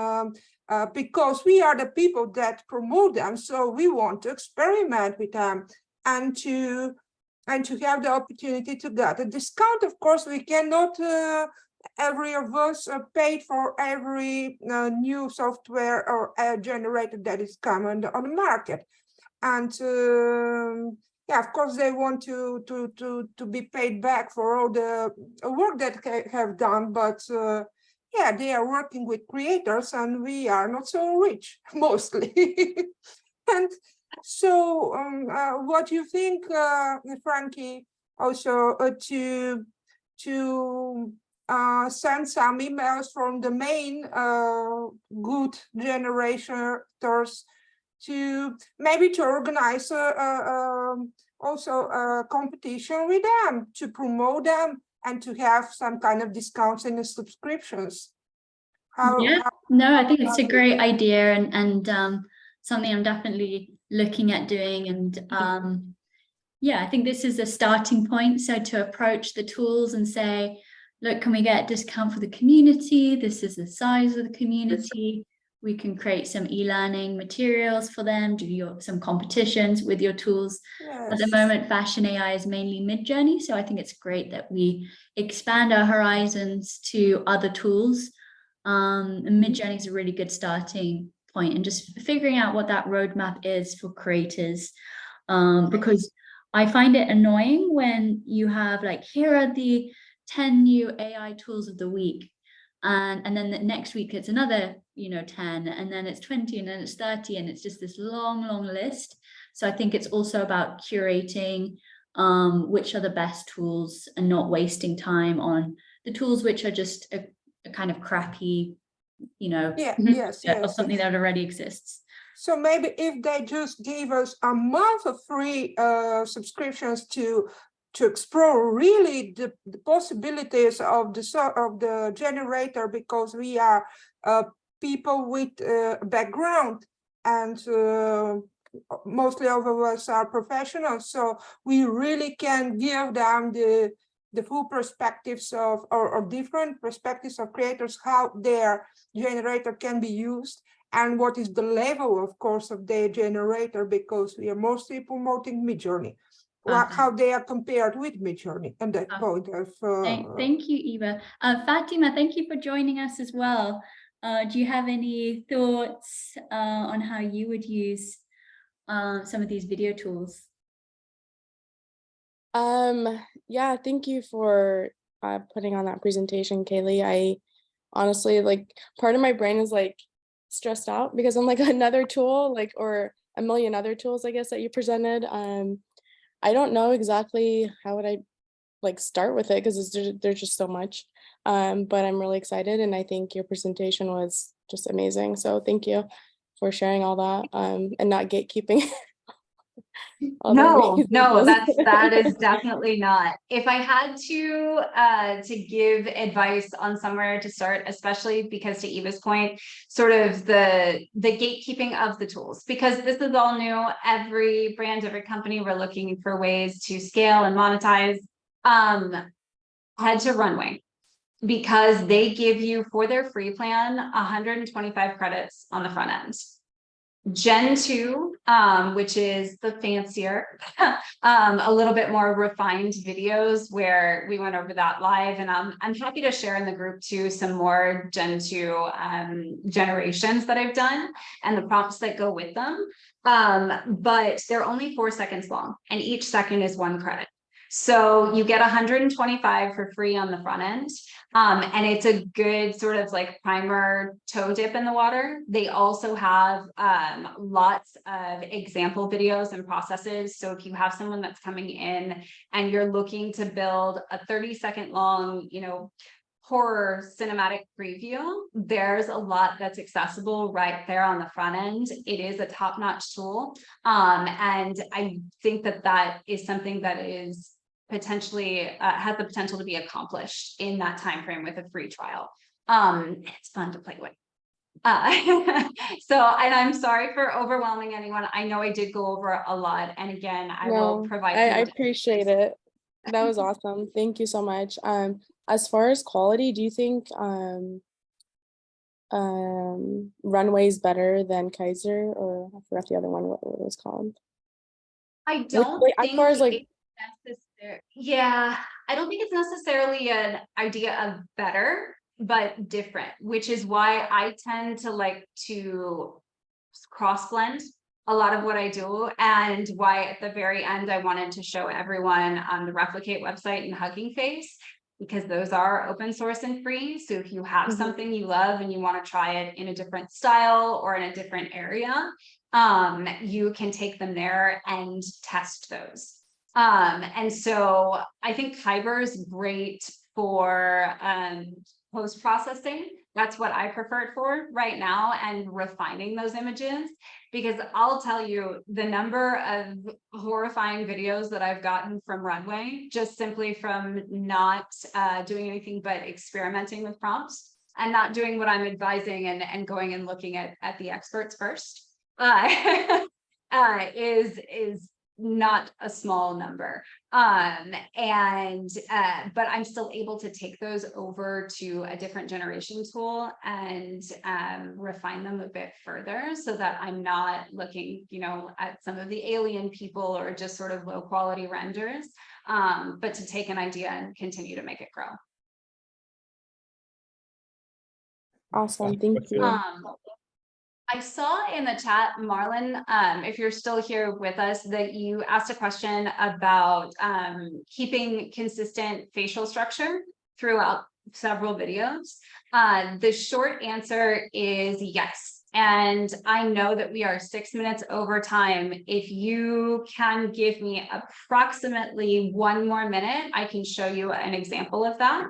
because we are the people that promote them, so we want to experiment with them and to have the opportunity to get a discount. Of course, we cannot every of us paid for every new software or generator that is coming on the market, and yeah, of course, they want to be paid back for all the work that they have done, but yeah, they are working with creators, and we are not so rich, mostly. And so, what do you think, Frankie, also to send some emails from the main good generators to maybe to organize also a competition with them to promote them and to have some kind of discounts in the subscriptions? No, I think it's a great idea, and something I'm definitely looking at doing. And yeah, I think this is a starting point. So to approach the tools and say, look, can we get a discount for the community? This is the size of the community. We can create some e-learning materials for them, do some competitions with your tools. Yes. At the moment, Fashion AI is mainly Midjourney, so I think it's great that we expand our horizons to other tools. And Midjourney is a really good starting point, and just figuring out what that roadmap is for creators, because I find it annoying when you have like, here are the 10 new AI tools of the week. And then the next week it's another 10, and then it's 20, and then it's 30, and it's just this long list. So I think it's also about curating which are the best tools and not wasting time on the tools which are just a kind of crappy of something that already exists. So maybe if they just gave us a month of free subscriptions to explore really the possibilities of the generator, because we are people with background, and mostly all of us are professionals, so we really can give them the full perspectives of, or different perspectives of creators, how their generator can be used, and what is the level, of course, of their generator, because we are mostly promoting Midjourney, how they are compared with Midjourney, and that point of. Thank you, Eva. Fatima, thank you for joining us as well. Do you have any thoughts on how you would use some of these video tools? Yeah, thank you for putting on that presentation, Kayleigh. I honestly, like, part of my brain is like stressed out because I'm like another tool, like, or a million other tools, I guess, that you presented. I don't know exactly how would I like start with it because there's just so much. But I'm really excited, and I think your presentation was just amazing. So thank you for sharing all that and not gatekeeping. No, that is definitely not. If I had to give advice on somewhere to start, especially because to Eva's point, sort of the gatekeeping of the tools, because this is all new. Every brand, every company, we're looking for ways to scale and monetize. Head to Runway, because they give you, for their free plan, 125 credits on the front end. Gen 2, which is the fancier, a little bit more refined videos where we went over that live, and I'm happy to share in the group too some more Gen 2 generations that I've done and the prompts that go with them. But they're only 4 seconds long, and each second is 1 credit. So you get 125 for free on the front end. And it's a good sort of like primer toe dip in the water. They also have lots of example videos and processes. So if you have someone that's coming in and you're looking to build a 30-second long, horror cinematic preview, there's a lot that's accessible right there on the front end. It is a top-notch tool. And I think that is something that is potentially has the potential to be accomplished in that time frame with a free trial. It's fun to play with. So, and I'm sorry for overwhelming anyone. I know I did go over a lot, and again, I will provide. I appreciate it. That was awesome. Thank you so much. As far as quality, do you think Runway is better than Kaiber, or I forgot the other one, what it was called? I don't think as far as like I don't think it's necessarily an idea of better, but different, which is why I tend to like to cross blend a lot of what I do, and why at the very end I wanted to show everyone on the Replicate website and Hugging Face, because those are open source and free. So if you have something you love and you want to try it in a different style or in a different area, you can take them there and test those. And so I think Kaiber is great for post-processing. That's what I prefer it for right now, and refining those images, because I'll tell you the number of horrifying videos that I've gotten from Runway, just simply from not doing anything but experimenting with prompts and not doing what I'm advising and going and looking at the experts first, is not a small number. But I'm still able to take those over to a different generation tool and refine them a bit further, so that I'm not looking, at some of the alien people or just sort of low quality renders, but to take an idea and continue to make it grow. Awesome, thank you. I saw in the chat, Marlon, if you're still here with us, that you asked a question about keeping consistent facial structure throughout several videos. The short answer is yes. And I know that we are 6 minutes over time. If you can give me approximately 1 more minute, I can show you an example of that.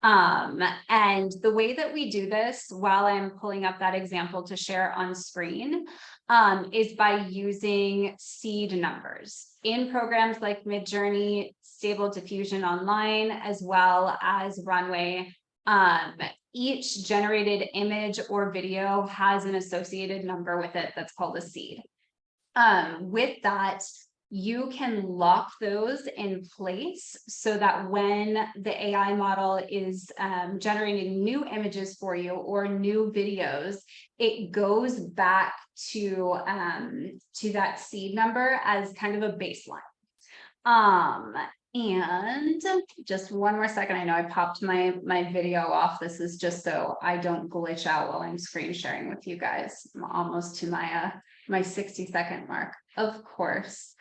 And the way that we do this, while I'm pulling up that example to share on screen, is by using seed numbers in programs like Midjourney, Stable Diffusion Online, as well as Runway. Each generated image or video has an associated number with it that's called a seed. With that, you can lock those in place so that when the AI model is generating new images for you or new videos, it goes back to that seed number as kind of a baseline. And just one more second. I know I popped my video off. This is just so I don't glitch out while I'm screen sharing with you guys. I'm almost to my 60-second mark, of course.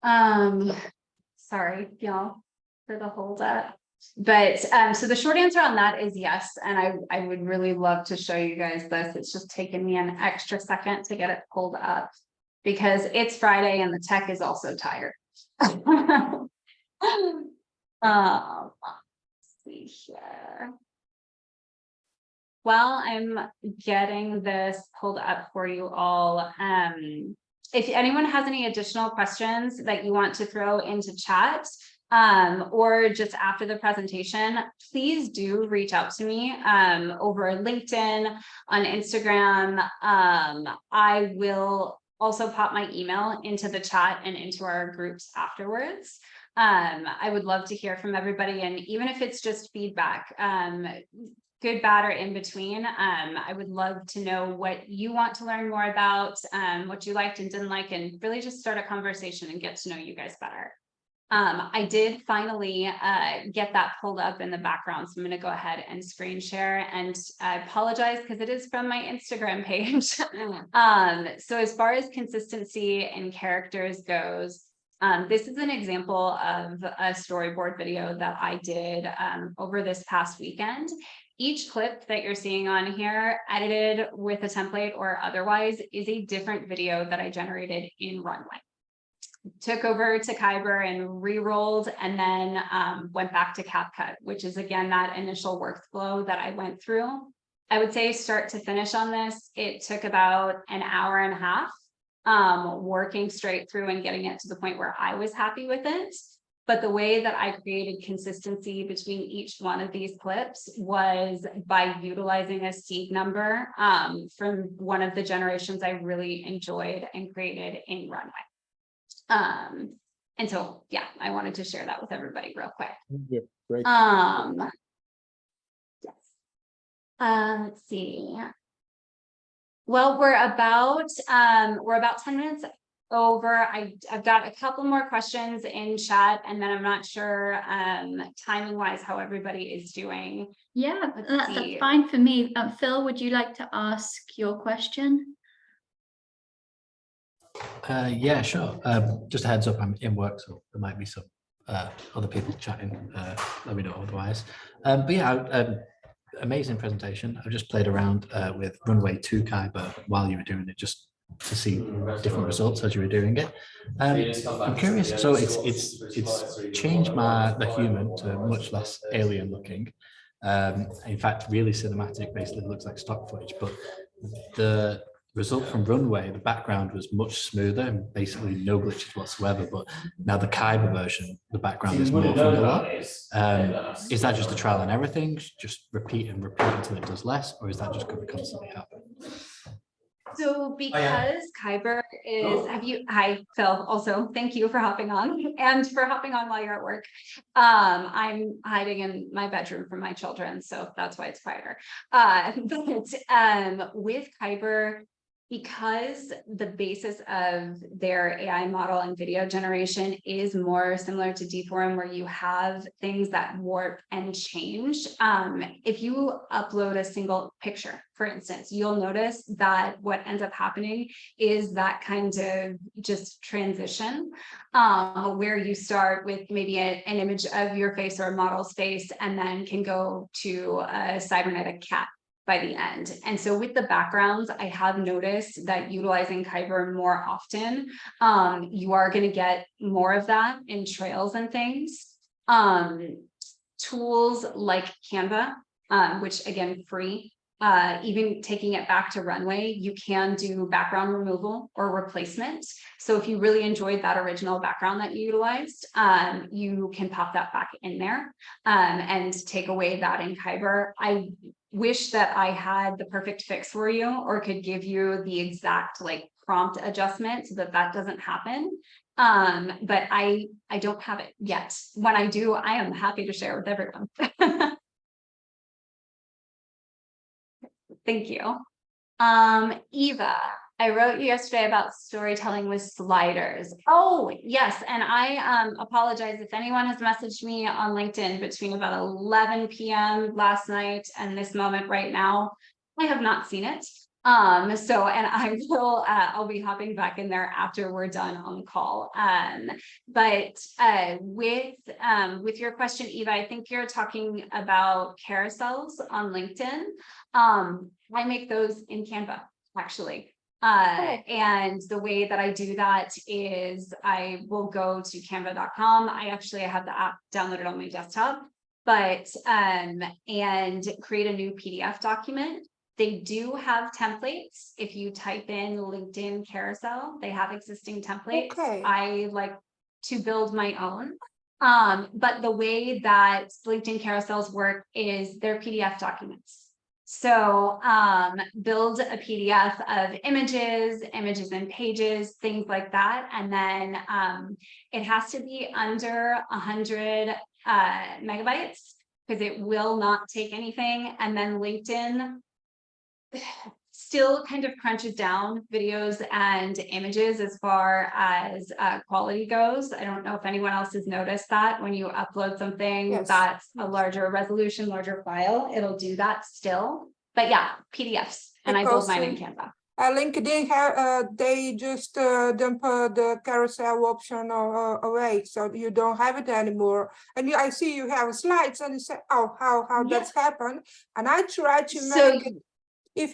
Sorry, y'all, for the hold up. But so the short answer on that is yes. And I would really love to show you guys this. It's just taken me an extra second to get it pulled up because it's Friday and the tech is also tired. Let's see here. While I'm getting this pulled up for you all, if anyone has any additional questions that you want to throw into chat, or just after the presentation, please do reach out to me over LinkedIn, on Instagram. I will also pop my email into the chat and into our groups afterwards. I would love to hear from everybody, and even if it's just feedback, good, bad, or in between, I would love to know what you want to learn more about, what you liked and didn't like, and really just start a conversation and get to know you guys better. I did finally get that pulled up in the background, so I'm going to go ahead and screen share, and I apologize because it is from my Instagram page. So as far as consistency in characters goes, this is an example of a storyboard video that I did over this past weekend. Each clip that you're seeing on here, edited with a template or otherwise, is a different video that I generated in Runway. Took over to Kaiber and re-rolled, and then went back to CapCut, which is again that initial workflow that I went through. I would say start to finish on this, it took about an hour and a half working straight through and getting it to the point where I was happy with it. But the way that I created consistency between each one of these clips was by utilizing a seed number from one of the generations I really enjoyed and created in Runway. And so, yeah, I wanted to share that with everybody real quick. Yeah, great. Yes. Let's see. Well, we're about 10 minutes over. I've got a couple more questions in chat, and then I'm not sure timing wise how everybody is doing. Yeah, that's see. fine for me. Phil, would you like to ask your question? Yeah, sure. Just a heads up, I'm in work, so there might be some other people chatting. Let me know otherwise. But yeah, amazing presentation. I've just played around with Runway 2 Kaiber while you were doing it, just to see different results as you were doing it. I'm curious. So it's changed the human to much less alien looking. In fact, really cinematic. Basically, looks like stock footage, but the result from Runway, the background was much smoother and basically no glitches whatsoever. But now the Kaiber version, the background is morphing a lot. Is that just a trial and error thing? Just repeat and repeat until it does less, or is that just going to constantly happen? So because Kaiber is, hi Phil, also thank you for hopping on and for hopping on while you're at work. I'm hiding in my bedroom from my children, so that's why it's quieter. But with Kaiber, because the basis of their AI model and video generation is more similar to Deepform, where you have things that warp and change. If you upload a single picture, for instance, you'll notice that what ends up happening is that kind of just transition where you start with maybe an image of your face or a model's face, and then can go to a cybernetic cat by the end. And so with the backgrounds, I have noticed that utilizing Kaiber more often, you are going to get more of that in trails and things. Tools like Canva, which again, free, even taking it back to Runway, you can do background removal or replacement. So if you really enjoyed that original background that you utilized, you can pop that back in there and take away that in Kaiber. I wish that I had the perfect fix for you or could give you the exact like prompt adjustment so that that doesn't happen. But I don't have it yet. When I do, I am happy to share with everyone. Thank you. Eva, I wrote you yesterday about storytelling with sliders. Oh, yes. And I apologize if anyone has messaged me on LinkedIn between about 11 p.m. last night and this moment right now. I have not seen it. So, and I will, I'll be hopping back in there after we're done on the call. But with your question, Eva, I think you're talking about carousels on LinkedIn. I make those in Canva, actually. And the way that I do that is I will go to canva.com. I have the app downloaded on my desktop, but and create a new PDF document. They do have templates. If you type in LinkedIn carousel, they have existing templates. Okay. I like to build my own. But the way that LinkedIn carousels work is they're PDF documents. So build a PDF of images and pages, things like that. And then it has to be under 100 megabytes because it will not take anything. And then LinkedIn still kind of crunches down videos and images as far as quality goes. I don't know if anyone else has noticed that when you upload something Yes. that's a larger resolution, larger file, it'll do that still. But yeah, PDFs, and I build mine in Canva. LinkedIn, they just dump the carousel option away, so you don't have it anymore. And I see you have slides, and you say, "Oh, how that's happened?" And I try to make it. If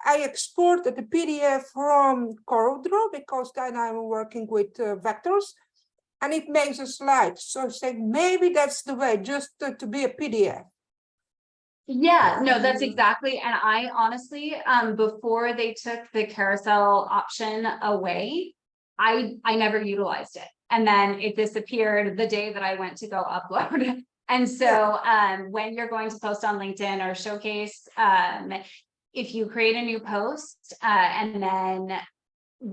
I export the PDF from CorelDRAW, because then I'm working with vectors, and it makes a slide. So I say maybe that's the way, just to be a PDF. Yeah, no, that's exactly. And I honestly, before they took the carousel option away, I never utilized it. And then it disappeared the day that I went to go upload. And so when you're going to post on LinkedIn or showcase, if you create a new post and then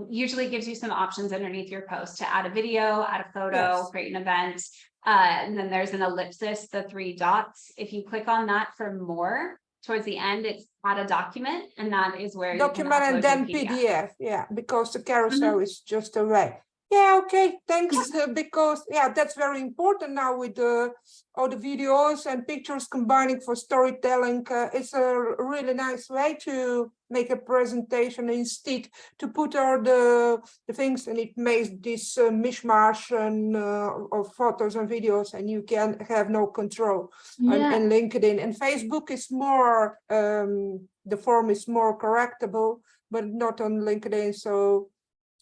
usually gives you some options underneath your post to add a video, add a photo, create an event. And then there's an ellipsis, the 3 dots. If you click on that for more, towards the end, it's add a document, and that is where Document you can and then PDF. PDF, yeah, because the carousel is just away. Yeah, okay, thanks. Because that's very important now with all the videos and pictures combining for storytelling. It's a really nice way to make a presentation instead to put all the things, and it makes this mishmash and of photos and videos, and you can have no control. And LinkedIn and Facebook is more the form is more correctable, but not on LinkedIn. So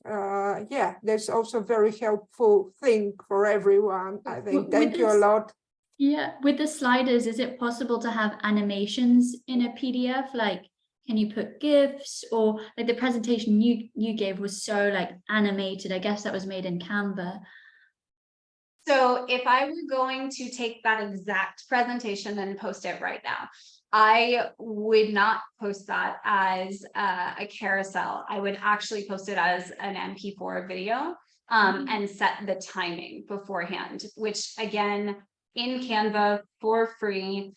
that's also a very helpful thing for everyone, I think. Thank you a lot. Yeah, with the sliders, is it possible to have animations in a PDF? Like, can you put GIFs, or like the presentation you gave was so like animated? I guess that was made in Canva. So if I were going to take that exact presentation and post it right now, I would not post that as a carousel. I would actually post it as an MP4 video and set the timing beforehand, which again, in Canva for free,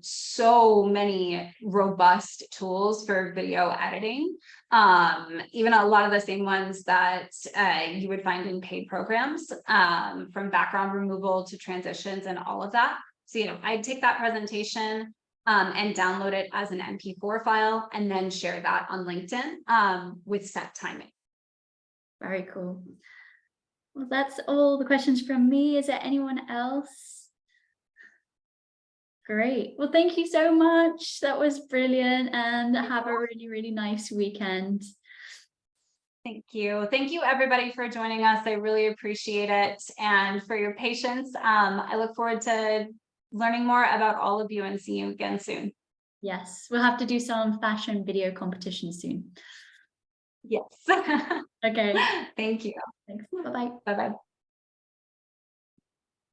so many robust tools for video editing, even a lot of the same ones that you would find in paid programs, from background removal to transitions and all of that. So, I'd take that presentation and download it as an MP4 file and then share that on LinkedIn with set timing. Very cool. Well, that's all the questions from me. Is there anyone else? Great. Well, thank you so much. That was brilliant, and have a really, really nice weekend. Thank you. Thank you, everybody, for joining us. I really appreciate it, and for your patience. I look forward to learning more about all of you and seeing you again soon. Yes, we'll have to do some fashion video competition soon. Yes. Okay. Thank you. Thanks. Bye-bye. Bye-bye.